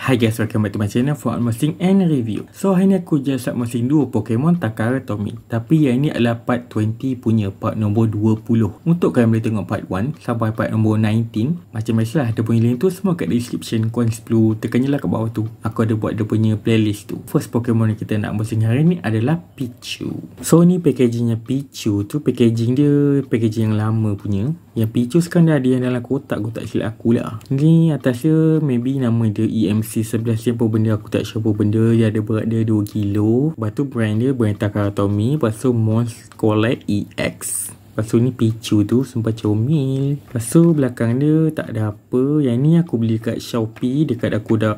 Hi guys, welcome back to my channel for unboxing and review. So hari ni aku just unboxing 2 Pokemon Takara Tomy. Tapi yang ini adalah part 20 punya, part nombor 20. Untuk kalian boleh tengok part 1 sampai part nombor 19. Macam biasalah, ada punya link tu semua kat description. Korang 10 tekan je lah kat bawah tu. Aku ada buat dia punya playlist tu. First Pokemon yang kita nak unboxing hari ni adalah Pichu. So ni packagingnya Pichu tu, packaging dia packaging yang lama punya. Yang Pichu sekarang dah ada yang dalam kotak, aku tak silap aku lah. Ni atas dia maybe nama dia EMC11 apa benda, aku tak sure apa benda. Dia ada berat dia 2 kilo. Lepas tu brand dia brand Takara Tomy. Lepas tu Mons Collect EX. Lepas tu ni Pichu tu sumpah comel. Lepas tu belakang dia tak ada apa. Yang ni aku beli kat Shopee. Dekat aku dah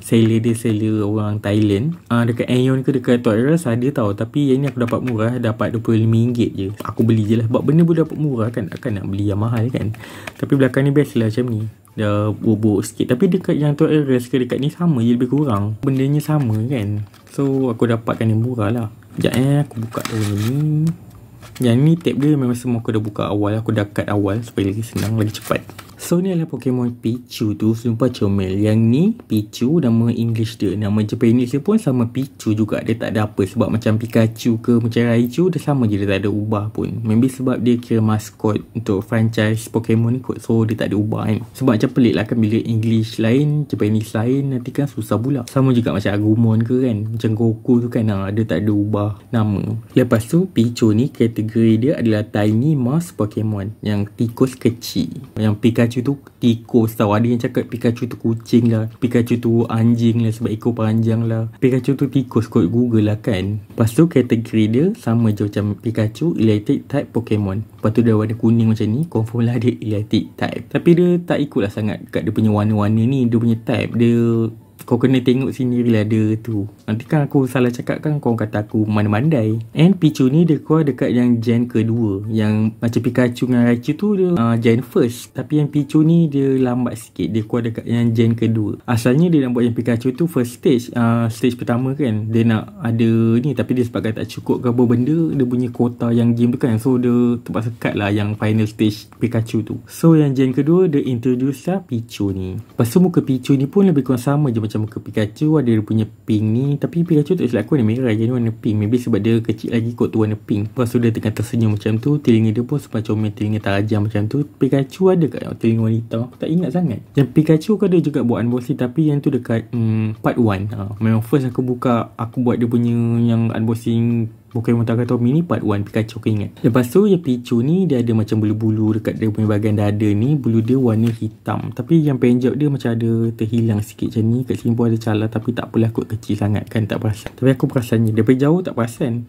seller dia, seller orang Thailand. Dekat Aeon ke dekat Toys ada tau. Tapi yang ni aku dapat murah, dapat RM25 je. Aku beli je lah. Sebab benda pun dapat murah kan, takkan nak beli yang mahal kan. Tapi belakang ni best lah macam ni. Dah buruk sikit. Tapi dekat yang Toys ke dekat ni sama je, lebih kurang. Bendanya sama kan. So aku dapatkan yang murah lah. Sekejap aku buka dulu ni. Yang ni tab dia memang semua aku dah buka awal. Aku dah cut awal supaya lagi senang, lagi cepat. So ni adalah Pokemon Pichu tu, sumpah comel. Yang ni Pichu, nama English dia. Nama Japanese dia pun sama Pichu juga. Dia tak ada apa. Sebab macam Pikachu ke macam Raichu, dia sama je, dia tak ada ubah pun. Maybe sebab dia kira maskot untuk franchise Pokemon ni kot. So dia tak ada ubah kan. Sebab macam pelik lah kan, bila English lain, Japanese lain, nanti kan susah pula. Sama juga macam Agumon ke kan, macam Goku tu kan, dia tak ada ubah nama. Lepas tu Pichu ni kategori dia adalah Tiny Mouse Pokemon, yang tikus kecil. Yang Pikachu tu tikus tau. Ada yang cakap Pikachu tu kucing lah, Pikachu tu anjing lah sebab ekor panjang lah. Pikachu tu tikus kot Google lah kan. Lepas tu kategori dia sama je macam Pikachu, Electric type Pokemon. Lepas tu dia warna kuning macam ni, confirm lah dia Electric type. Tapi dia tak ikut lah sangat kat dia punya warna-warna ni. Dia punya type dia, kau kena tengok sendiri lah dia tu. Nanti kan aku salah cakap kan, kau kata aku mana-mandai. And Pichu ni dia keluar dekat yang gen kedua. Yang macam Pikachu dengan Raichu tu dia gen first. Tapi yang Pichu ni dia lambat sikit. Dia keluar dekat yang gen kedua. Asalnya dia nak buat yang Pikachu tu first stage. Stage pertama kan, dia nak ada ni. Tapi dia sebabkan tak cukup ke apa benda, dia punya kuota yang game tu kan. So dia terpaksa cut lah yang final stage Pikachu tu. So yang gen kedua dia introduce lah Pichu ni. Lepas tu muka Pichu ni pun lebih kurang sama je macam muka Pikachu. Ada dia punya pink ni. Tapi Pikachu tak silap aku warna merah je, ni warna pink. Maybe sebab dia kecil lagi kot tu warna pink. Lepas tu dia tengah tersenyum macam tu. Telinga dia pun semacam comel, telinga tajam macam tu. Pikachu ada kat telinga wanita, aku tak ingat sangat. Yang Pikachu aku ada juga buat unboxing, tapi yang tu dekat part 1. Memang first aku buka, aku buat dia punya yang unboxing Pokemon Takara Tomy ni part 1 Pikachu, aku ingat. Lepas tu yang Pichu ni dia ada macam bulu-bulu dekat dia punya bahagian dada ni. Bulu dia warna hitam. Tapi yang penjok dia macam ada terhilang sikit macam ni. Kat sini pun ada calar, tapi tak apalah kot, kecil sangat kan, tak perasan. Tapi aku perasannya daripada jauh tak perasan.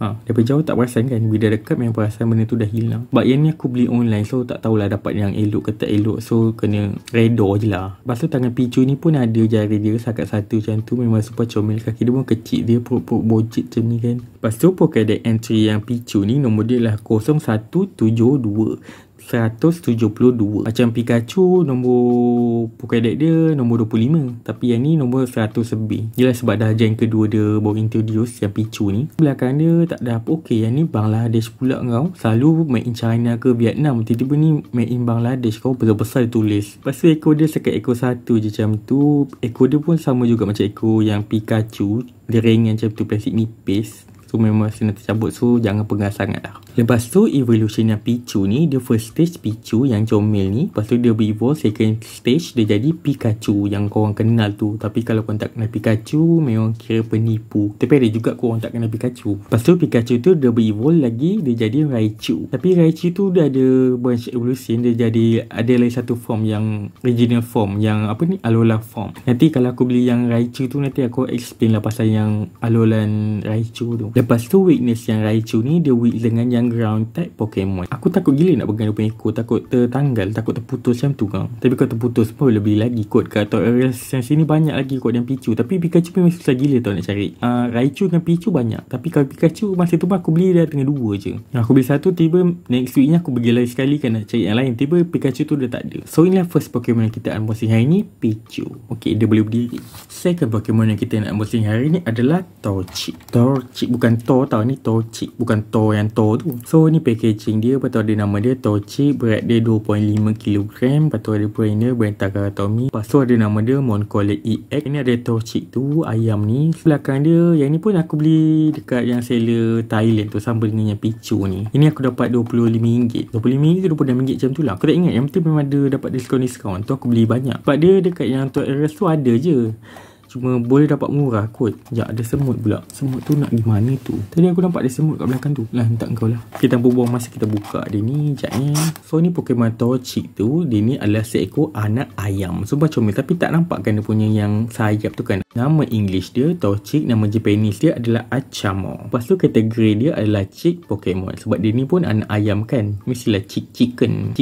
Daripada jauh tak perasan kan. Bila dekat memang perasan benda tu dah hilang. Sebab yang ni aku beli online, so tak tahulah dapat yang elok ke tak elok. So kena redor je lah. Lepas tu tangan Pichu ni pun ada jari dia sakat satu macam tu. Memang super comel. Kaki dia pun kecil, dia perut-perut bojit macam ni kan. Lepas tu Pokédex entry yang Pichu ni, nombor dia lah 0172 172. Macam Pikachu nombor Pokédex dia nombor 25. Tapi yang ni nombor 100 lebih. Yelah sebab dah gen kedua dia baru introduce yang Pichu ni. Belakang dia tak ada apa. Okay, yang ni Bangladesh pula kau. Selalu made in China ke Vietnam, tiba-tiba ni made in Bangladesh kau, besar-besar dia tulis. Lepas tu ekor dia sekat ekor satu je macam tu. Ekor dia pun sama juga macam ekor yang Pikachu. Dia ringan macam tu, plastik nipis. So memang senang tercabut, so jangan pegang sangat lah. Lepas tu evolution yang Pichu ni, dia first stage Pichu yang comel ni. Lepas tu dia evolve second stage, dia jadi Pikachu yang korang kenal tu. Tapi kalau korang tak kenal Pikachu, memang kira penipu. Tapi ada juga korang tak kenal Pikachu. Lepas tu Pikachu tu dia evolve lagi, dia jadi Raichu. Tapi Raichu tu dia ada branch evolution, dia jadi ada lagi satu form yang original form, yang apa ni, Alola form. Nanti kalau aku beli yang Raichu tu, nanti aku explain lah pasal yang Alolan Raichu tu. Lepas tu weakness yang Raichu ni, dia weak dengan yang ground type Pokemon. Aku takut gila nak pegang dia punya ekor, takut tertanggal, takut terputus macam tu kan. Tapi kalau terputus pun lebih lagi kot. Kat tutorial yang sini banyak lagi kot yang Pichu. Tapi Pikachu memang susah gila tau nak cari. Raichu dengan Pichu banyak. Tapi kalau Pikachu masa tu pun aku beli dia tengah 2 je. Aku beli satu, tiba next week ni aku pergi lagi sekali kan nak cari yang lain. Tiba Pikachu tu dah tak ada. So inilah first Pokemon yang kita unboxing hari ni, Pichu. Okay, dia boleh berdiri. Second Pokemon yang kita nak unboxing hari ni adalah Torchic. Torchic bukan bukan To tau, ni Torchic, bukan To yang To tu. So ni packaging dia, lepas tu ada nama dia Torchic, berat dia 2.5 kg, lepas tu ada brand dia brand Takara Tomy, lepas tu ada nama dia Moncolate EX. Ini ada Torchic tu, ayam ni. Belakang dia, yang ni pun aku beli dekat yang seller Thailand tu, sama dengan yang Pichu ni. Ini aku dapat RM25. RM25 ke RM26 macam tu lah, aku tak ingat. Yang penting memang ada dapat diskaun tu, aku beli banyak. Sebab dia dekat yang Tok Eras tu ada je, cuma boleh dapat murah kot. Sekejap, ada semut pula. Semut tu nak gimana tu? Tadi aku nampak ada semut kat belakang tu. Lah, minta kau lah. Kita buang masa kita buka dia ni. Sekejapnya. So, ni Pokemon Torchic tu, dia ni adalah seekor anak ayam. So, macam comel. Tapi tak nampak kan dia punya yang sayap tu kan. Nama English dia Torchic, nama Japanese dia adalah Achamo. Lepas tu kategori dia adalah Chick Pokemon. Sebab dia ni pun anak ayam kan. Mestilah chicken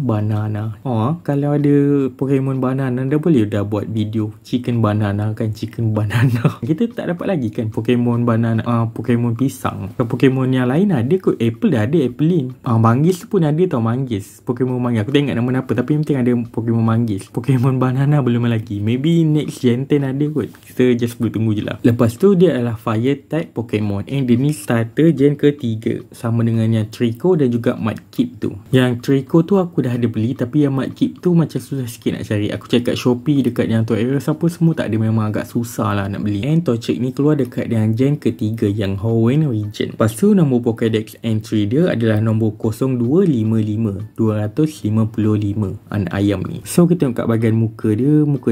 banana. Oh, kalau ada Pokemon banana, dah boleh dah buat video chicken banana kan, chicken banana. Kita tak dapat lagi kan Pokemon banana, Pokemon pisang. Pokemon yang lain ada kot. Apple dah ada, Applein. Manggis pun ada tau, Manggis. Pokemon Manggis. Aku tak ingat nama apa, tapi yang penting ada Pokemon Manggis. Pokemon banana belum lagi. Maybe next Gen 10 ada kot. Kita just boleh tunggu je lah. Lepas tu dia adalah Fire type Pokemon, and dia ni starter Gen ke-3, sama dengan yang Trico dan juga Mudkip tu. Yang Trico tu aku dah ada beli, tapi yang Mudkip tu macam susah sikit nak cari. Aku cari kat Shopee, dekat yang Tok Eras apa semua tak ada, memang agak susah lah nak beli. And Torchic ni keluar dekat yang Gen ke-3 yang Hoenn region. Lepas tu nombor Pokédex entry dia adalah nombor 0255 255 anak ayam ni. So kita tengok kat bahagian muka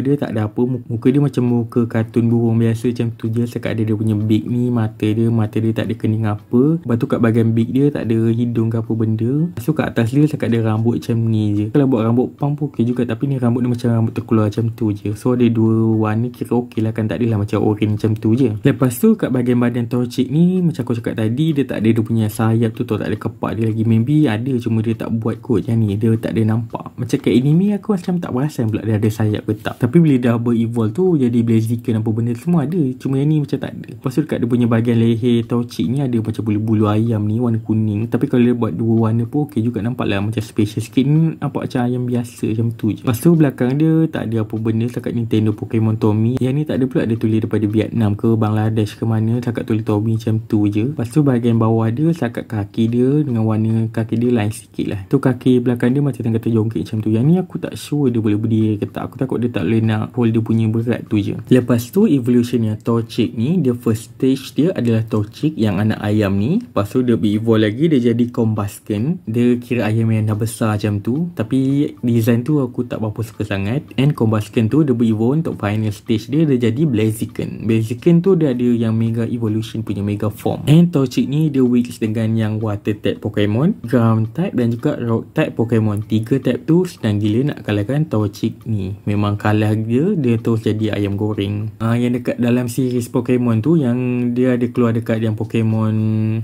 dia tak ada apa. Muka dia macam muka kartun burung biasa macam tu je. Sekat ada dia punya beak ni, mata dia tak ada kening apa. Lepas tu kat bahagian beak dia tak ada hidung ke apa benda. So kat atas dia sekat ada rambut macam ni je. Kalau buat rambut pang pun okey juga, tapi ni rambut dia macam rambut terkeluar macam tu je. So ada dua warna, kira okey lah kan, tak adalah macam orange macam tu je. Lepas tu kat bahagian badan Torchic ni, macam aku cakap tadi, dia tak ada dia punya sayap tu, tak ada kepak dia lagi. Maybe ada, cuma dia tak buat kot. Yang ni dia tak ada nampak. Macam kat anime aku macam tak perasan pula dia ada sayap ke tak. Tapi bila dah ber-evolve tu jadi Blaziken apa benda semua ada, cuma yang ni macam tak ada. Lepas tu dekat dia punya bahagian leher Torchic ni ada macam bulu-bulu ayam ni warna kuning. Tapi kalau dia buat dua warna pun okey juga, nampak lah macam special sikit. Ni nampak macam ayam biasa macam tu je. Lepas tu belakang dia tak ada apa benda setakat Nintendo Pokemon Tomy. Yang ni tak ada pula, dia tulis daripada Vietnam ke Bangladesh ke mana, setakat tulis Tomy macam tu je. Lepas tu bahagian bawah dia setakat kaki dia dengan warna kaki dia lain sikit lah. Tu kaki belakang dia macam tengah terjongkit macam tu. Yang ni aku tak sure dia boleh berdiri ke tak. Aku takut dia tak boleh nak hold dia punya berat tu je. Lepas tu evolution yang Torchic ni, dia first stage dia adalah Torchic yang anak ayam ni. Lepas tu dia evolve lagi, dia jadi Combusken. Dia kira ayam yang dah besar macam tu, tapi design tu aku tak berapa suka sangat. And Combusken tu dia evolve untuk final stage dia jadi Blaziken. Blaziken tu dia ada yang Mega Evolution punya Mega Form. And Torchic ni dia weak dengan yang Water type Pokemon, Ground type dan juga Rock type Pokemon. 3 type tu senang gila nak kalahkan Torchic ni. Memang kalah dia terus jadi ayam goreng. Yang dekat dalam series Pokemon tu, yang dia ada keluar dekat yang Pokemon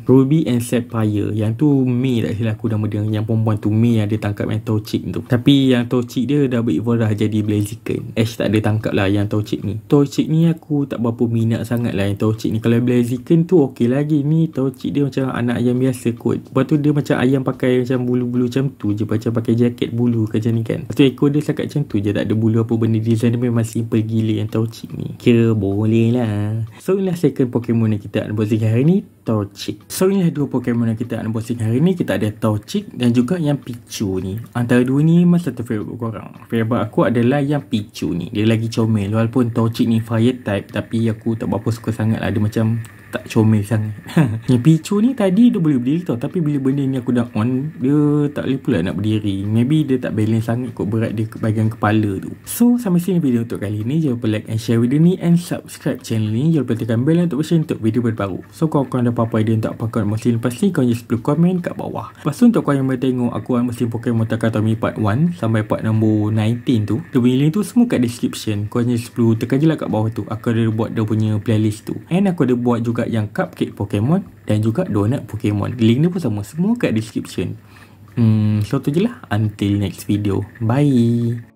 Ruby and Sapphire, yang tu Mei tak silap aku nama dia. Yang perempuan tu Mei yang dia tangkap yang Torchic tu. Tapi yang Torchic dia dah ber-evolve dah jadi Blaziken. Ash tak ada tangkap lah yang Torchic ni. Torchic ni aku tak berapa minat sangat lah yang Torchic ni. Kalau Blaziken tu okey lagi. Ni Torchic dia macam anak ayam biasa kot. Lepas tu dia macam ayam pakai macam bulu-bulu macam tu je, macam pakai jaket bulu macam ni kan. Lepas tu ekor dia sekat macam tu je, tak ada bulu apa benda. Design dia memang simple gila yang Torchic ni. Kira boleh lah. So inilah second Pokemon yang kita unboxing hari ni, Torchic. So inilah dua Pokemon yang kita unboxing hari ni. Kita ada Torchic dan juga yang Pichu ni. Antara dua ni masa satu favourite korang. Favourite aku adalah yang Pichu ni. Dia lagi comel. Walaupun Torchic ni fire type, tapi aku tak berapa suka sangat lah. Dia macam tak comel sangat. Yang Pichu ni tadi dia boleh berdiri tau, tapi bila benda ni aku dah on, dia tak boleh pula nak berdiri. Maybe dia tak balance sangat kot, berat dia ke bahagian kepala tu. So sampai sini video untuk kali ni. Jangan lupa like and share video ni and subscribe channel ni. Jangan lupa tekan bell untuk bershare untuk video terbaru. So kalau korang ada apa-apa idea untuk apa kau mesti lepas ni, korang just perlu komen kat bawah. Lepas tu untuk korang yang boleh tengok aku mesti Pokemon Takara Tomy part 1 sampai part nombor 19 tu, dia punya link tu semua kat description. Korang just perlu tekan je lah kat bawah tu. Aku ada buat dia punya playlist tu. And aku ada buat juga yang cupcake Pokemon dan juga donut Pokemon. Link ni pun sama, semua kat description. So tu je lah. Until next video. Bye.